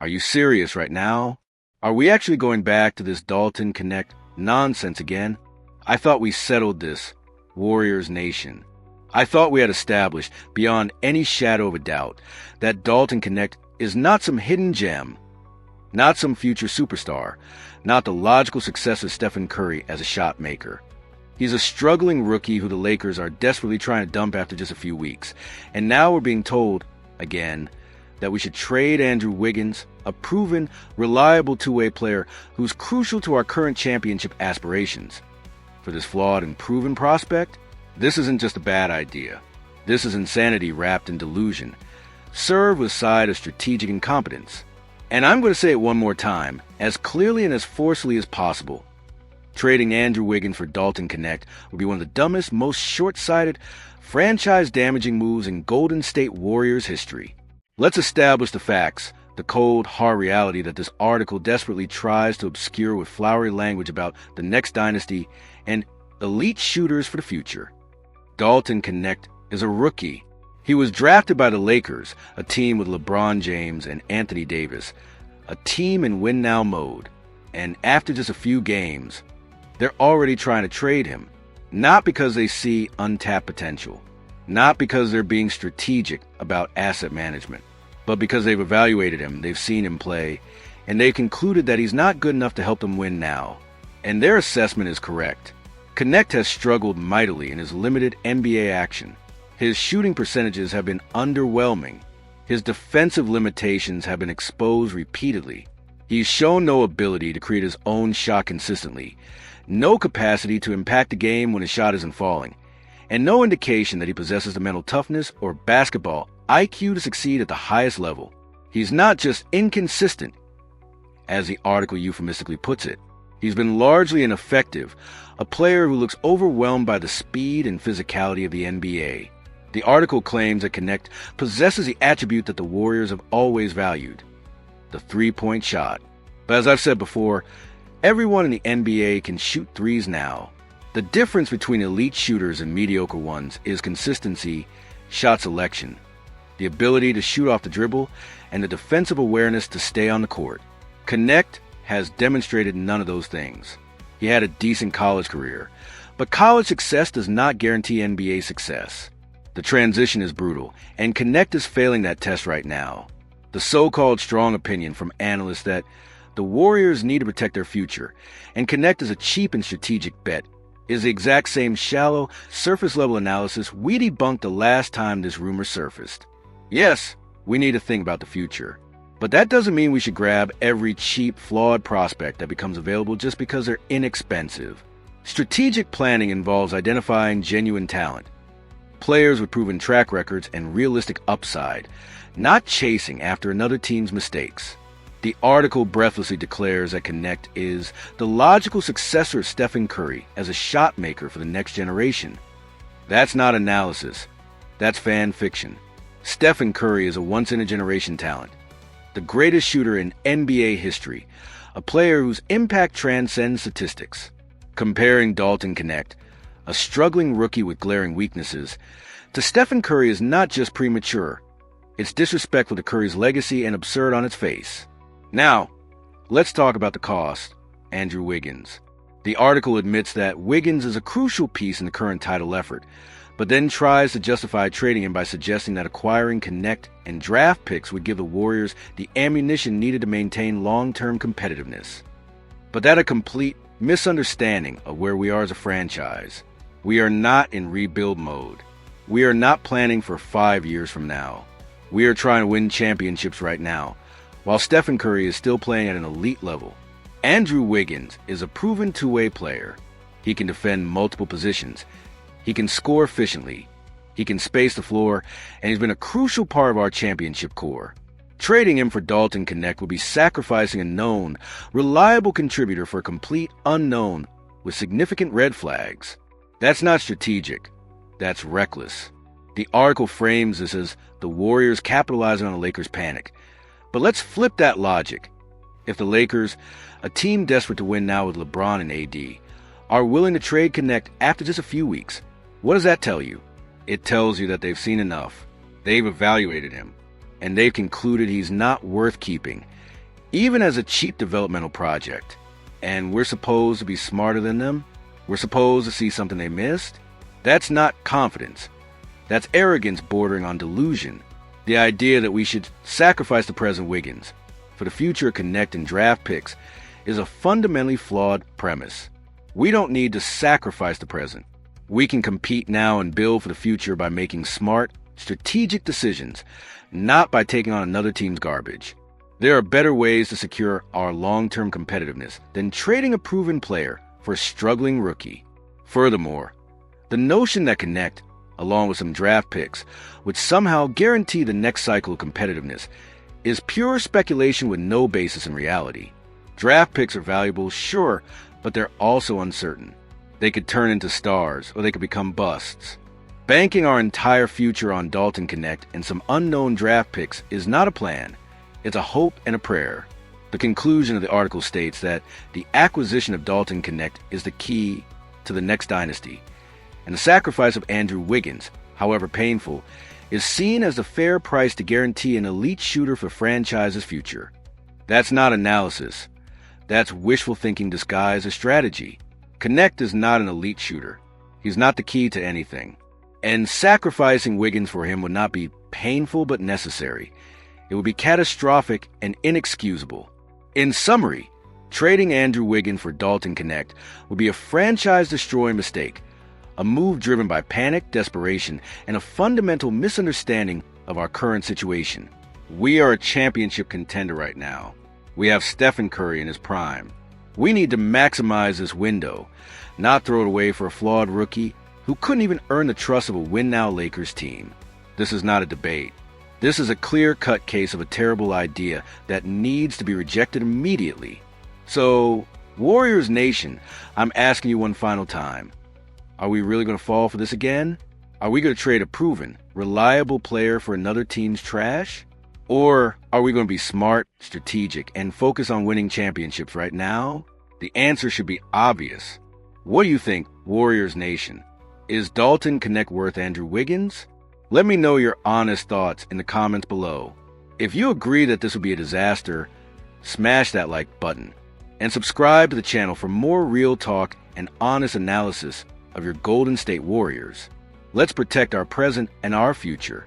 Are you serious right now? Are we actually going back to this Dalton Knecht nonsense again? I thought we settled this, Warriors Nation. I thought we had established, beyond any shadow of a doubt, that Dalton Knecht is not some hidden gem, not some future superstar, not the logical successor of Stephen Curry as a shot maker. He's a struggling rookie who the Lakers are desperately trying to dump after just a few weeks. And now we're being told, again, that we should trade Andrew Wiggins, a proven, reliable two-way player who's crucial to our current championship aspirations. For this flawed and proven prospect, this isn't just a bad idea. This is insanity wrapped in delusion, served with a side of strategic incompetence. And I'm going to say it one more time, as clearly and as forcefully as possible. Trading Andrew Wiggins for Dalton Knecht would be one of the dumbest, most short-sighted, franchise-damaging moves in Golden State Warriors history. Let's establish the facts, the cold, hard reality that this article desperately tries to obscure with flowery language about the next dynasty and elite shooters for the future. Dalton Knecht is a rookie. He was drafted by the Lakers, a team with LeBron James and Anthony Davis, a team in win-now mode. And after just a few games, they're already trying to trade him, not because they see untapped potential, not because they're being strategic about asset management, but because they've evaluated him, they've seen him play, and they've concluded that he's not good enough to help them win now. And their assessment is correct. Knecht has struggled mightily in his limited NBA action. His shooting percentages have been underwhelming. His defensive limitations have been exposed repeatedly. He's shown no ability to create his own shot consistently, no capacity to impact the game when his shot isn't falling, and no indication that he possesses the mental toughness or basketball IQ to succeed at the highest level. He's not just inconsistent, as the article euphemistically puts it. He's been largely ineffective, a player who looks overwhelmed by the speed and physicality of the NBA. The article claims that Knecht possesses the attribute that the Warriors have always valued, the three-point shot. But as I've said before, everyone in the NBA can shoot threes now. The difference between elite shooters and mediocre ones is consistency, shot selection, the ability to shoot off the dribble, and the defensive awareness to stay on the court. Knecht has demonstrated none of those things. He had a decent college career, but college success does not guarantee NBA success. The transition is brutal, and Knecht is failing that test right now. The so-called strong opinion from analysts that the Warriors need to protect their future, and Knecht is a cheap and strategic bet, is the exact same shallow, surface-level analysis we debunked the last time this rumor surfaced. Yes, we need to think about the future, but that doesn't mean we should grab every cheap, flawed prospect that becomes available just because they're inexpensive. Strategic planning involves identifying genuine talent, players with proven track records and realistic upside, not chasing after another team's mistakes. The article breathlessly declares that Knecht is the logical successor of Stephen Curry as a shot maker for the next generation. That's not analysis. That's fan fiction. Stephen Curry is a once-in-a-generation talent, the greatest shooter in NBA history, a player whose impact transcends statistics. Comparing Dalton Knecht, a struggling rookie with glaring weaknesses, to Stephen Curry is not just premature. It's disrespectful to Curry's legacy and absurd on its face. Now, let's talk about the cost, Andrew Wiggins. The article admits that Wiggins is a crucial piece in the current title effort, but then tries to justify trading him by suggesting that acquiring Knecht and draft picks would give the Warriors the ammunition needed to maintain long-term competitiveness. But that's a complete misunderstanding of where we are as a franchise. We are not in rebuild mode. We are not planning for 5 years from now. We are trying to win championships right now, while Stephen Curry is still playing at an elite level. Andrew Wiggins is a proven two-way player. He can defend multiple positions. He can score efficiently. He can space the floor, and he's been a crucial part of our championship core. Trading him for Dalton Knecht would be sacrificing a known, reliable contributor for a complete unknown with significant red flags. That's not strategic. That's reckless. The article frames this as the Warriors capitalizing on the Lakers' panic. But let's flip that logic. If the Lakers, a team desperate to win now with LeBron and AD, are willing to trade Knecht after just a few weeks, what does that tell you? It tells you that they've seen enough. They've evaluated him, and they've concluded he's not worth keeping. even as a cheap developmental project. And we're supposed to be smarter than them? We're supposed to see something they missed? That's not confidence. That's arrogance bordering on delusion. The idea that we should sacrifice the present Wiggins for the future Knecht and draft picks is a fundamentally flawed premise. We don't need to sacrifice the present. We can compete now and build for the future by making smart, strategic decisions, not by taking on another team's garbage. There are better ways to secure our long-term competitiveness than trading a proven player for a struggling rookie. Furthermore, the notion that Knecht, along with some draft picks, would somehow guarantee the next cycle of competitiveness is pure speculation with no basis in reality. Draft picks are valuable, sure, but they're also uncertain. They could turn into stars, or they could become busts. Banking our entire future on Dalton Knecht and some unknown draft picks is not a plan. It's a hope and a prayer. The conclusion of the article states that the acquisition of Dalton Knecht is the key to the next dynasty, and the sacrifice of Andrew Wiggins, however painful, is seen as the fair price to guarantee an elite shooter for franchise's future. That's not analysis. That's wishful thinking disguised as strategy. Knecht is not an elite shooter. He's not the key to anything. And sacrificing Wiggins for him would not be painful but necessary. It would be catastrophic and inexcusable. In summary, trading Andrew Wiggins for Dalton Knecht would be a franchise-destroying mistake, a move driven by panic, desperation, and a fundamental misunderstanding of our current situation. We are a championship contender right now. We have Stephen Curry in his prime. We need to maximize this window, not throw it away for a flawed rookie who couldn't even earn the trust of a win-now Lakers team. This is not a debate. This is a clear-cut case of a terrible idea that needs to be rejected immediately. So, Warriors Nation, I'm asking you one final time. Are we really going to fall for this again? Are we going to trade a proven, reliable player for another team's trash? Or are we going to be smart, strategic, and focus on winning championships right now? The answer should be obvious. What do you think, Warriors Nation? Is Dalton Knecht worth Andrew Wiggins? Let me know your honest thoughts in the comments below. If you agree that this would be a disaster, smash that like button. And subscribe to the channel for more real talk and honest analysis of your Golden State Warriors. Let's protect our present and our future.